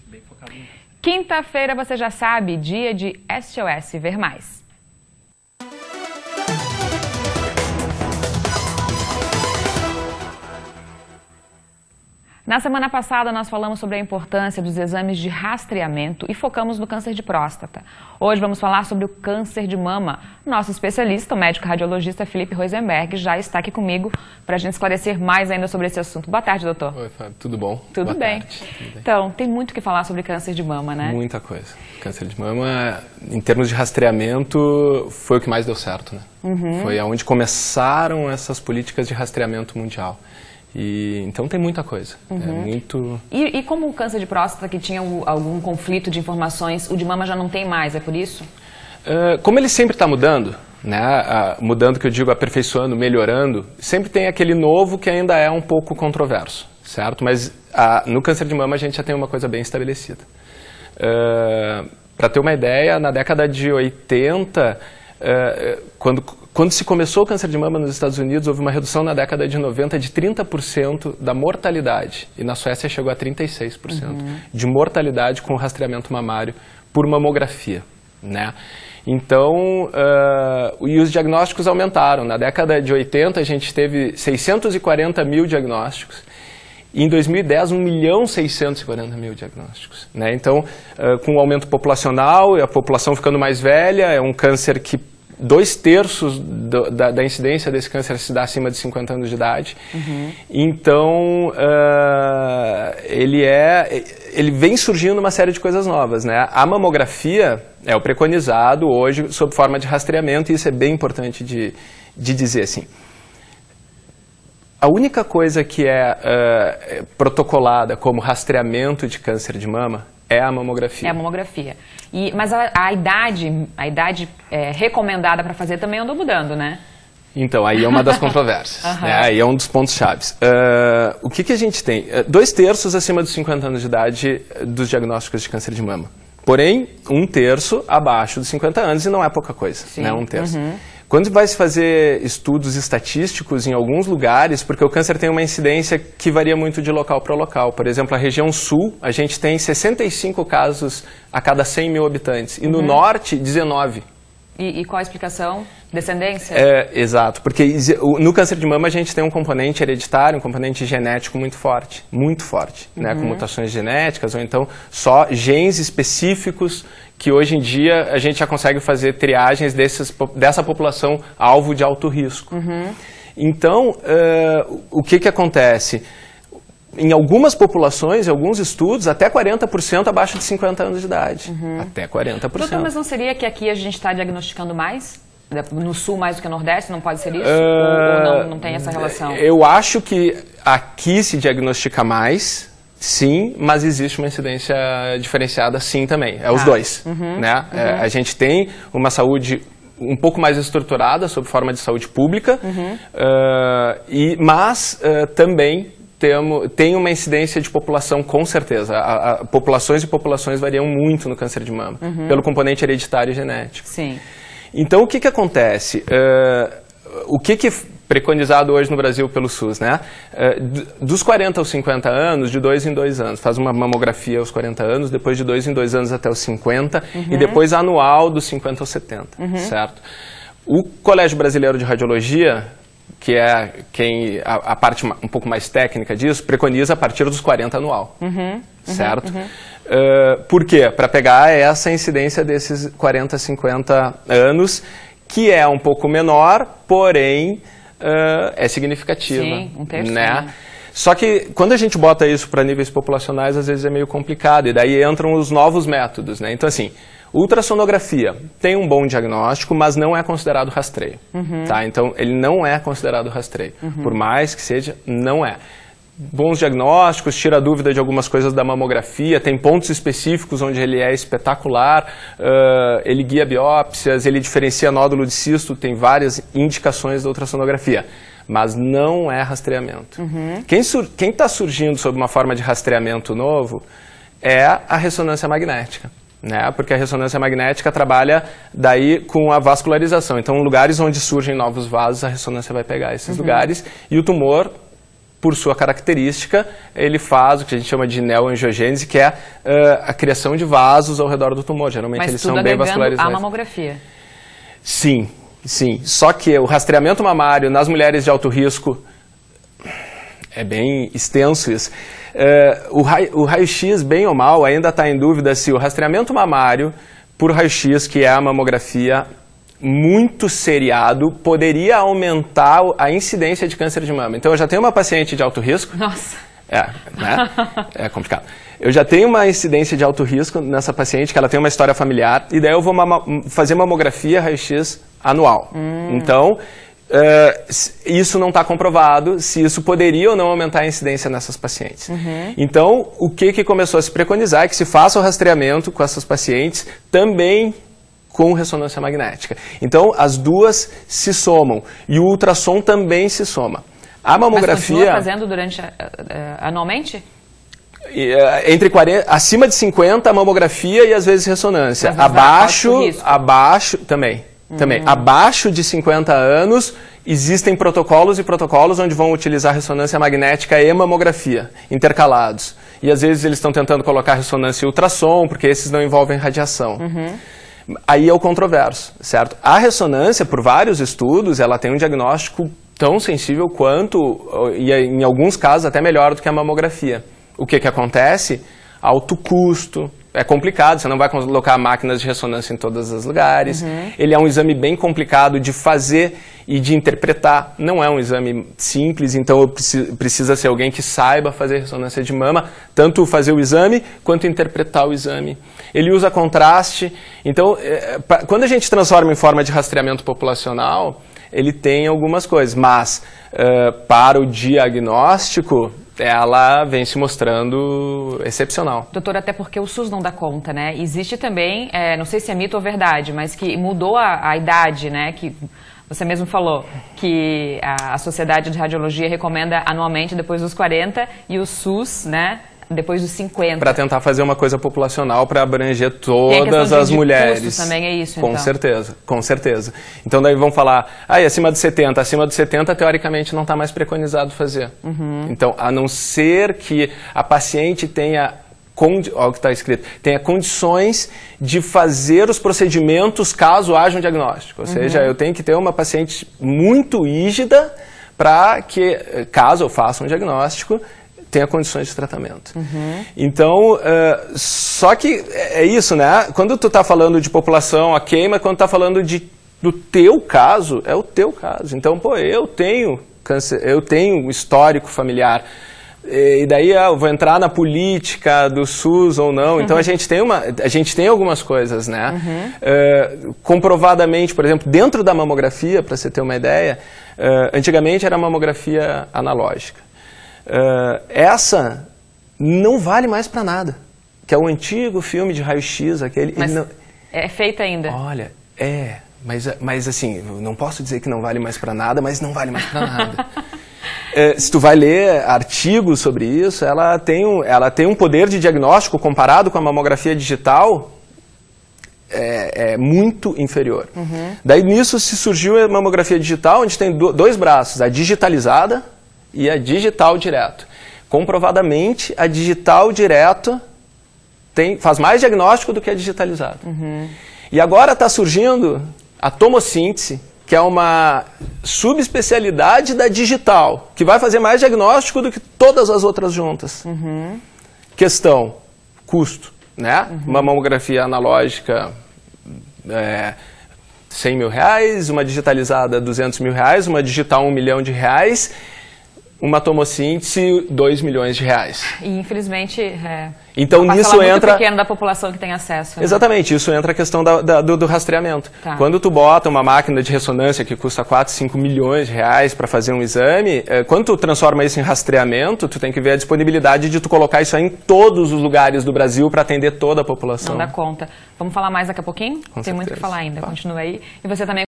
bem focado nisso. Quinta-feira, você já sabe, dia de SOS Ver Mais. Na semana passada, nós falamos sobre a importância dos exames de rastreamento e focamos no câncer de próstata. Hoje vamos falar sobre o câncer de mama. Nosso especialista, o médico radiologista Felipe Rosenberg, já está aqui comigo para a gente esclarecer mais ainda sobre esse assunto. Boa tarde, doutor. Oi, Fábio. Tudo bom? Tudo bem. Então, tem muito o que falar sobre câncer de mama, né? Muita coisa. Câncer de mama, em termos de rastreamento, foi o que mais deu certo, né? Foi aonde começaram essas políticas de rastreamento mundial. Então tem muita coisa. É muito... E como o câncer de próstata, que tinha algum conflito de informações, o de mama já não tem mais, é por isso? Como ele sempre está mudando, né? Mudando, que eu digo, aperfeiçoando, melhorando, sempre tem aquele novo que ainda é um pouco controverso, certo? Mas no câncer de mama a gente já tem uma coisa bem estabelecida. Para ter uma ideia, na década de 80, quando se começou o câncer de mama nos Estados Unidos, houve uma redução na década de 90 de 30% da mortalidade. E na Suécia chegou a 36% de mortalidade com rastreamento mamário por mamografia, né? Então, e os diagnósticos aumentaram. Na década de 80 a gente teve 640 mil diagnósticos. E em 2010, 1.640.000 diagnósticos, né? Então, com o aumento populacional e a população ficando mais velha, é um câncer que 2/3 da incidência desse câncer se dá acima de 50 anos de idade. Então, ele vem surgindo uma série de coisas novas, né? A mamografia é o preconizado hoje sob forma de rastreamento, e isso é bem importante de dizer assim. A única coisa que é protocolada como rastreamento de câncer de mama é a mamografia. É a mamografia. Mas a idade recomendada para fazer também andou mudando, né? Então, aí é uma das controvérsias, né? Aí é um dos pontos chaves. O que a gente tem? 2/3 acima dos 50 anos de idade dos diagnósticos de câncer de mama. Porém, 1/3 abaixo dos 50 anos, e não é pouca coisa, né? 1/3. Quando vai se fazer estudos estatísticos em alguns lugares, porque o câncer tem uma incidência que varia muito de local para local. Por exemplo, a região sul, a gente tem 65 casos a cada 100 mil habitantes. E no norte, 19. E qual a explicação? Descendência? Exato, porque no câncer de mama a gente tem um componente hereditário, um componente genético muito forte, né, com mutações genéticas, ou então só genes específicos que hoje em dia a gente já consegue fazer triagens dessa população alvo de alto risco. Então, o que acontece? Em algumas populações, em alguns estudos, até 40% abaixo de 50 anos de idade. Até 40%. Doutor, mas não seria que aqui a gente está diagnosticando mais? No sul mais do que no nordeste? Não pode ser isso? Ou não tem essa relação? Eu acho que aqui se diagnostica mais, sim, mas existe uma incidência diferenciada, sim, também. É os dois, né? A gente tem uma saúde um pouco mais estruturada, sob forma de saúde pública, mas também tem uma incidência de população, com certeza. Populações e populações variam muito no câncer de mama, pelo componente hereditário e genético. Sim. Então, o que acontece? O que é preconizado hoje no Brasil pelo SUS, né? Dos 40 aos 50 anos, de 2 em 2 anos. Faz uma mamografia aos 40 anos, depois de 2 em 2 anos até os 50, e depois anual dos 50 aos 70, certo? O Colégio Brasileiro de Radiologia, que é a parte um pouco mais técnica disso, preconiza a partir dos 40 anual, certo? Por quê? Para pegar essa incidência desses 40, 50 anos, que é um pouco menor, porém é significativa. Sim, 1/3. Né? Só que quando a gente bota isso para níveis populacionais, às vezes é meio complicado, e daí entram os novos métodos, né? Então, assim, ultrassonografia tem um bom diagnóstico, mas não é considerado rastreio. Tá? Então, ele não é considerado rastreio. Por mais que seja, não é. Bons diagnósticos, tira a dúvida de algumas coisas da mamografia, tem pontos específicos onde ele é espetacular, ele guia biópsias, ele diferencia nódulo de cisto, tem várias indicações da ultrassonografia, mas não é rastreamento. Quem está surgindo sob uma forma de rastreamento novo é a ressonância magnética. Né? Porque a ressonância magnética trabalha daí com a vascularização. Então, lugares onde surgem novos vasos, a ressonância vai pegar esses lugares e o tumor por sua característica, ele faz o que a gente chama de neoangiogênese, que é a criação de vasos ao redor do tumor. Geralmente eles são bem vascularizados. A mamografia. Sim, sim. Só que o rastreamento mamário nas mulheres de alto risco é bem extenso isso. O raio-x, bem ou mal, ainda está em dúvida se o rastreamento mamário por raio-x, que é a mamografia, muito seriado, poderia aumentar a incidência de câncer de mama. Então, eu já tenho uma paciente de alto risco. Nossa! Né? É complicado. Eu já tenho uma incidência de alto risco nessa paciente, que ela tem uma história familiar, e daí eu vou fazer mamografia raio-x anual. Então, isso não está comprovado se isso poderia ou não aumentar a incidência nessas pacientes. Então, o que começou a se preconizar é que se faça o rastreamento com essas pacientes também com ressonância magnética. Então, as duas se somam e o ultrassom também se soma. A mamografia... Mas continua fazendo anualmente? Acima de 50, a mamografia e às vezes ressonância. Abaixo também. Abaixo de 50 anos, existem protocolos onde vão utilizar ressonância magnética e mamografia, intercalados. E às vezes eles estão tentando colocar ressonância e ultrassom, porque esses não envolvem radiação. Aí é o controverso, certo? A ressonância, por vários estudos, ela tem um diagnóstico tão sensível quanto, e em alguns casos até melhor do que a mamografia. O que acontece? Alto custo, é complicado, você não vai colocar máquinas de ressonância em todos os lugares. Ele é um exame bem complicado de fazer e de interpretar. Não é um exame simples, então precisa ser alguém que saiba fazer ressonância de mama, tanto fazer o exame quanto interpretar o exame. Ele usa contraste. Então, quando a gente transforma em forma de rastreamento populacional, ele tem algumas coisas, mas para o diagnóstico, ela vem se mostrando excepcional. Doutor, até porque o SUS não dá conta, né? Existe também, não sei se é mito ou verdade, mas que mudou a idade, né? Que você mesmo falou que a Sociedade de Radiologia recomenda anualmente depois dos 40 e o SUS, né? Depois dos 50. Para tentar fazer uma coisa populacional para abranger todas as mulheres. Custos também é isso, com certeza, com certeza. Então daí vão falar, acima de 70. Acima de 70, teoricamente, não está mais preconizado fazer. Então, a não ser que a paciente tenha, olha o que está escrito, tenha condições de fazer os procedimentos caso haja um diagnóstico. Ou seja, eu tenho que ter uma paciente muito rígida para que, caso eu faça um diagnóstico, tenha condições de tratamento. Então, só que é isso, né? Quando tu está falando de população, ok, mas quando tu está falando do teu caso, é o teu caso. Então, eu tenho câncer, eu tenho um histórico familiar, e daí eu vou entrar na política do SUS ou não. Então, a gente tem algumas coisas, né? Comprovadamente, por exemplo, dentro da mamografia, para você ter uma ideia, antigamente era mamografia analógica. Essa não vale mais para nada, que é o antigo filme de raio-x, aquele... Mas é feita ainda? Olha, mas assim, não posso dizer que não vale mais para nada, mas não vale mais para nada. Se tu vai ler artigos sobre isso, ela tem um poder de diagnóstico comparado com a mamografia digital muito inferior. Daí nisso se surgiu a mamografia digital, onde tem dois braços, a digitalizada e a digital direto. Comprovadamente, a digital direto faz mais diagnóstico do que a digitalizada. E agora está surgindo a tomossíntese, que é uma subespecialidade da digital, que vai fazer mais diagnóstico do que todas as outras juntas. Questão, custo, né? Uma mamografia analógica, 100 mil reais, uma digitalizada 200 mil reais, uma digital 1 milhão de reais, uma tomossíntese, 2 milhões de reais. E infelizmente, então nisso entra... pequeno da população que tem acesso. Né? Exatamente, isso entra a questão do rastreamento. Tá. Quando tu bota uma máquina de ressonância que custa 4, 5 milhões de reais para fazer um exame, quando tu transforma isso em rastreamento, tu tem que ver a disponibilidade de tu colocar isso aí em todos os lugares do Brasil para atender toda a população. Não dá conta. Vamos falar mais daqui a pouquinho? Tem muito o que falar ainda. Continua aí. E você também